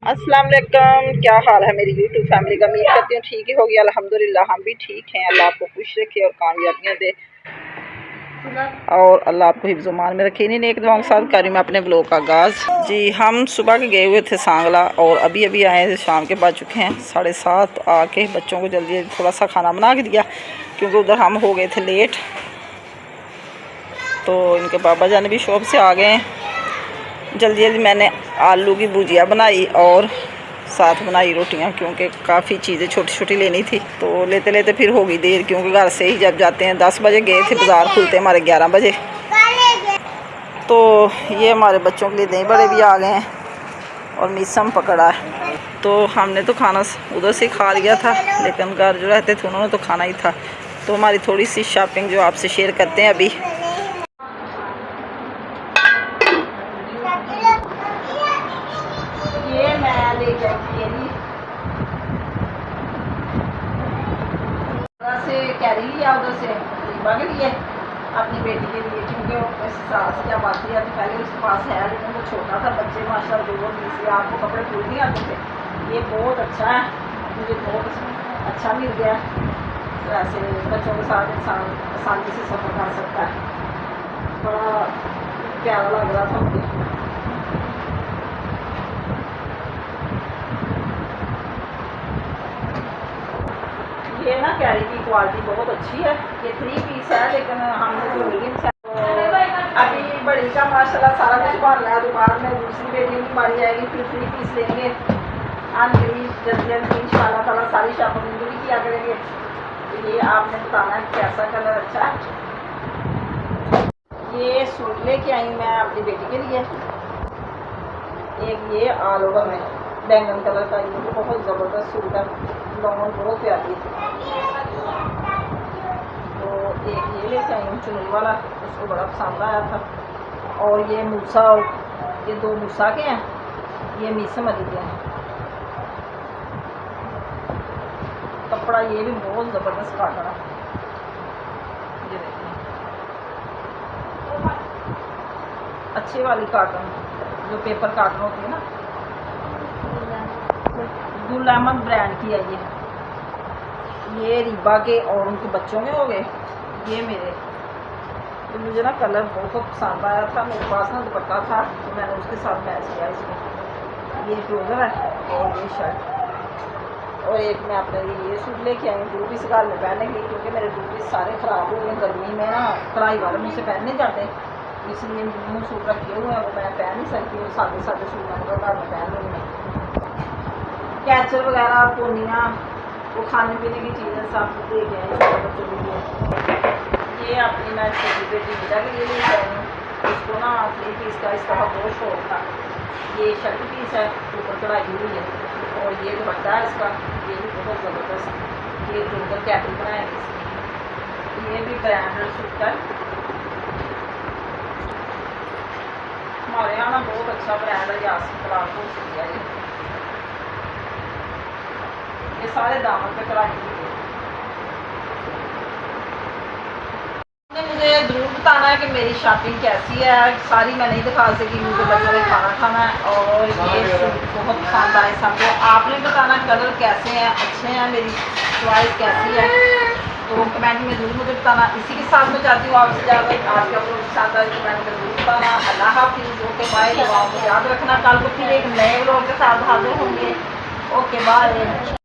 अस्सलाम वालेकुम, क्या हाल है मेरी यूट्यूब फैमिली का। उम्मीद करती हूँ ठीक ही होगी। अल्हम्दुलिल्लाह हम भी ठीक हैं। अल्लाह आपको खुश रखे और कामयाबियाँ दे और अल्लाह आपको हिफ्ज़-ओ-मान में रखे। इन्हीं एक दुआओं के साथ करी मैं अपने ब्लॉग का आगाज़। जी हम सुबह के गए हुए थे सांगला और अभी अभी आए, शाम के बज चुके हैं 7:30। आके बच्चों को जल्दी थोड़ा सा खाना बना के दिया क्योंकि उधर हम हो गए थे लेट। तो इनके पापा जान भी शॉप से आ गए हैं। जल्दी जल्दी मैंने आलू की भुजिया बनाई और साथ बनाई रोटियां क्योंकि काफ़ी चीज़ें छोटी छोटी लेनी थी। तो लेते लेते फिर हो गई देर क्योंकि घर से ही जब जाते हैं 10 बजे गए थे, बाज़ार खुलते हमारे 11 बजे। तो ये हमारे बच्चों के लिए दही बड़े भी आ गए हैं और मिसम पकड़ा है। तो हमने तो खाना उधर से खा लिया था लेकिन घर जो रहते थे उन्होंने तो खाना ही था। तो हमारी थोड़ी सी शॉपिंग जो आपसे शेयर करते हैं अभी। ये मैं ले जाऊँगी से कैरी लिया उधर से रीबा के लिए अपनी बेटी के लिए क्योंकि सास जब आती है तो पहले उसके पास है लेकिन वो छोटा था बच्चे माशाल्लाह जो इसलिए आपको कपड़े पूरे नहीं आते थे। ये बहुत अच्छा है, मुझे बहुत अच्छा मिल गया। तो ऐसे बच्चों के साथ इंसान आसानी से सफ़र कर सकता है। बड़ा प्यारा लग रहा था मुझे। ये ना कैरी की क्वालिटी बहुत अच्छी है। ये 3 पीस है लेकिन हमने जो मीडियम है अभी बड़ी का माशाल्लाह सारा कुछ भर है। दोबारा में दूसरी बेटी की बारी आएगी फिर 3 पीस लेंगे। जल्दी जल्दी इंशाल्लाह ताला सारी शॉपिंग भी किया करेंगे। तो ये आपने बताना है कैसा कलर अच्छा है। ये सूट लेके आई मैं अपनी बेटी के लिए। एक ये ऑल ओवर में बैंगन कलर का, ये बहुत ज़बरदस्त सूट है, लॉन्ग बहुत प्यारी है। तो एक ये लेके आई हूँ चुनरी वाला, उसको बड़ा पसंद आया था। और ये मूसा, ये 2 मूसा के हैं, ये मीसम अली के हैं। कपड़ा ये भी बहुत ज़बरदस्त काटन है। ये देखिए अच्छे वाली काटन, जो पेपर काटन होती है ना, गुल अहमद ब्रांड की है ये रीबा के और उनके बच्चों के हो गए। ये मेरे, तो मुझे ना कलर बहुत पसंद आया था, मेरे पास ना दुपट्टा था तो मैंने उसके साथ मैच किया इसमें। ये ट्राउज़र है और ये शर्ट, और एक मैं अपने लिए ये सूट लेके आई हूँ 2 पीस घर में पहनने के लिए, क्योंकि मेरे 2 पीस सारे ख़राब हो गए गर्मी में ना, कढ़ाई वाले मुझसे पहन नहीं जाते, इसलिए मुँह सूट रखे हुए हैं वो मैं पहन नहीं सकती, और सादे सादे सूट मैंने घर में पहन लूँगी। कैचर वगैरह, पोनियाँ, वो खाने पीने की चीज़ें सब दे के आए छोटे बच्चों के लिए। ये अपनी मैं छोटी बेटी मीरा के लिए लेके आई हूँ, उसको ना 3 पीस का इस तरह बहुत शौक था। ये शर्ट पीस है, ऊपर कढ़ाई हुई है, और ये दुपट्टा है इसका, ये भी बहुत ज़बरदस्त, ये ट्राउज़र कैपरी बनाया है इसमें। ये भी ब्रांडेड सूट है, हमारे यहाँ ना बहुत अच्छा ब्रांड है यासीन क्लाथ हो सकती है। ये सारे दामन पे कढ़ाई हुई है। मुझे ज़रूर बताना है कि मेरी शॉपिंग कैसी है, सारी मैं नहीं दिखा सकी, मुझे बच्चों ने खाना खाना है, और ये सूट बहुत पसंद आए सबको। आपने बताना कलर कैसे हैं, अच्छे हैं, मेरी चॉइस कैसी है, तो कमेंट में ज़रूर मुझे बताना। इसी के साथ मैं चाहती हूँ आपसे ज़्यादा आज का व्लॉग पसंद आए कमेंट में ज़रूर बताना। अल्लाह हाफिज़, ओके बाय, दुआओं को याद रखना। कल को फिर एक नए व्लॉग के साथ हाजिर होंगे। Okay bye.